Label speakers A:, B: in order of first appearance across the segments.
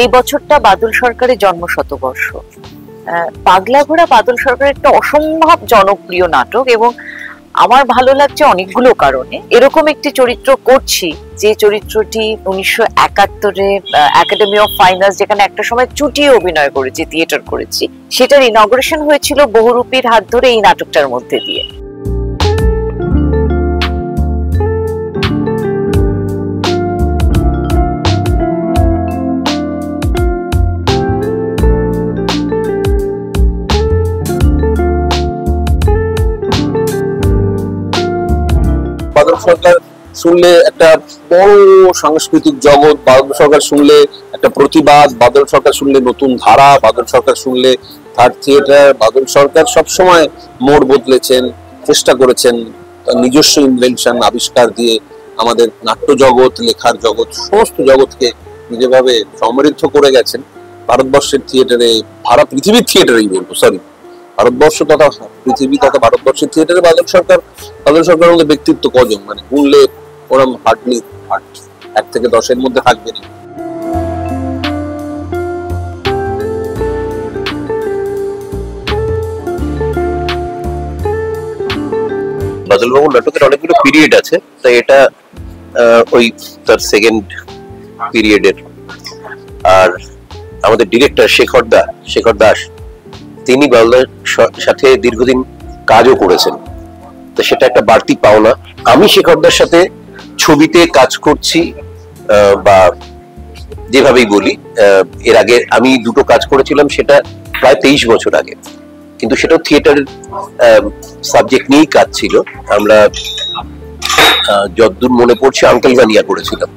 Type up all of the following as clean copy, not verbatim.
A: এই বছরটা বাদল সরকারের জন্মশতবর্ষ। পাগলা ঘোড়া বাদল সরকারের একটা অসম্ভব জনপ্রিয় নাটক এবং আমার ভালো লাগছে অনেকগুলো কারণে। এরকম একটি চরিত্র করছি যে চরিত্রটি 1971-এ একাডেমি অফ ফাইন আর্টস, যেখানে একটা সময় চুটিয়ে অভিনয় করেছি, থিয়েটার করেছি, সেটার ইনগ্রেশন হয়েছিল বহুরূপীর হাত ধরে এই নাটকটার মধ্যে দিয়ে।
B: বাদল সরকার শুনলে একটা বড় সাংস্কৃতিক জগৎ, বাদল সরকার শুনলে একটা প্রতিবাদ, বাদল সরকার শুনলে নতুন ধারা, বাদল সরকার শুনলে থার্ড থিয়েটার। বাদল সরকার সবসময় মোড় বদলেছেন, চেষ্টা করেছেন নিজস্ব ইনভেনশন আবিষ্কার দিয়ে আমাদের নাট্য জগৎ, লেখার জগৎ, সমস্ত জগৎকে নিজেভাবে সমৃদ্ধ করে গেছেন। ভারতবর্ষের থিয়েটারে, পৃথিবীর থিয়েটারেই বলবো, সরি, ভারতবর্ষ তথা পৃথিবী তথা ভারতবর্ষের থিয়েটারে বাদল সরকারের মধ্যে ব্যক্তিত্ব কজন, মানে গুনলে ওরম হার্ডলি 1 থেকে 10-এর মধ্যে থাকবে না।
C: বাদল বাবুর নাটকের অনেকগুলো পিরিয়ড আছে, তাই এটা ওই তার সেকেন্ড পিরিয়ডের। আর আমাদের ডিরেক্টর শেখর দাস, তিনি বাংলার সাথে দীর্ঘদিন কাজও করেছেন, তো সেটা একটা বাড়তি পাওনা। আমি শেখরদার সাথে ছবিতে কাজ করছি, বা যেভাবেই বলি, এর আগে আমি দুটো কাজ করেছিলাম, সেটা প্রায় 23 বছর আগে, কিন্তু সেটা থিয়েটার সাবজেক্ট নিয়েই কাজ ছিল। আমরা যতদূর মনে পড়ছে আঙ্কেল গানিয়া করেছিলাম,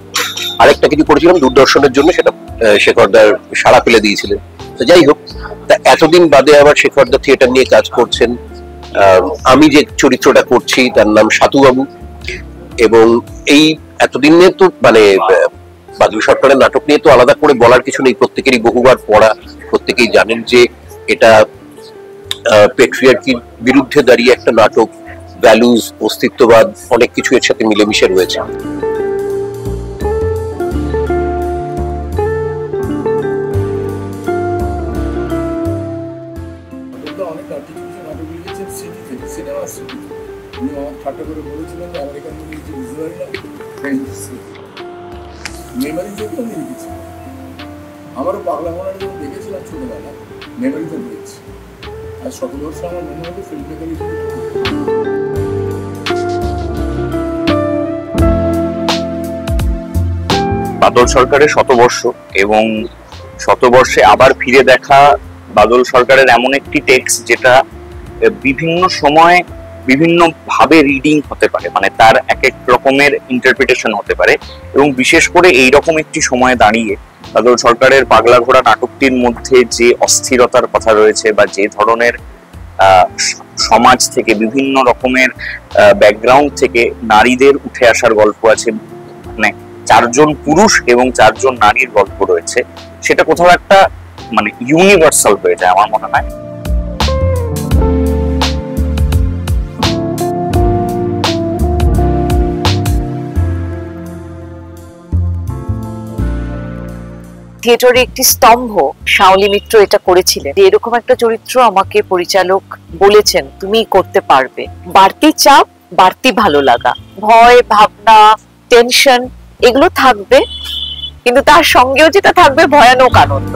C: আরেকটা কিছু করেছিলাম দূরদর্শনের জন্য, সেটা শেখরদার সাড়া ফেলে দিয়েছিলেন। তো যাই হোক, তা এতদিন বাদে আবার শেখরদা থিয়েটার নিয়ে কাজ করছেন। আমি যে চরিত্রটা করছি তার নাম সাতুবাবু, এবং এই এতদিনে তো মানে বাদল সরকারের নাটক নিয়ে তো আলাদা করে বলার কিছু নেই, প্রত্যেকেরই বহুবার পড়া, প্রত্যেকেই জানেন যে এটা পেট্রিয়ার্কির বিরুদ্ধে দাঁড়িয়ে একটা নাটক, ভ্যালুজ, অস্তিত্ববাদ, অনেক কিছু এর সাথে মিলেমিশে রয়েছে।
D: আমারও পাগলা ঘোড়া যখন দেখেছিলাম ছোটবেলা, মেমোরিতে রয়েছে। আর 17 বছর আমার মনে হলো ফিল্ম মেকার হিসেবে।
E: বাদল সরকারের শতবর্ষ, এবং শতবর্ষে আবার ফিরে দেখা বাদল সরকারের এমন একটি টেক্সট যেটা বিভিন্ন সময় বিভিন্ন ভাবে রিডিং হতে পারে, মানে তার এক এক রকমের ইন্টারপ্রিটেশন হতে পারে। এবং বিশেষ করে এইরকম একটি সময়ে দাঁড়িয়ে বাদল সরকারের পাগলা ঘোড়া নাটকটির মধ্যে যে অস্থিরতার কথা রয়েছে, বা যে ধরনের সমাজ থেকে, বিভিন্ন রকমের ব্যাকগ্রাউন্ড থেকে নারীদের উঠে আসার গল্প আছে, মানে 4 জন পুরুষ এবং 4 জন নারীর গল্প রয়েছে, সেটা কোথাও একটা মানে ইউনিভার্সাল হয়ে যায় আমার মনে হয়।
A: থিয়েটারে একটি স্তম্ভ শাওলি মিত্র এটা করেছিলেন। এরকম একটা চরিত্র আমাকে পরিচালক বলেছেন তুমি করতে পারবে। বাড়তি চাপ, বাড়তি ভালো লাগা, ভয়, ভাবনা, টেনশন এগুলো থাকবে, কিন্তু তার সঙ্গেও যেটা থাকবে ভয়ানক আনন্দ।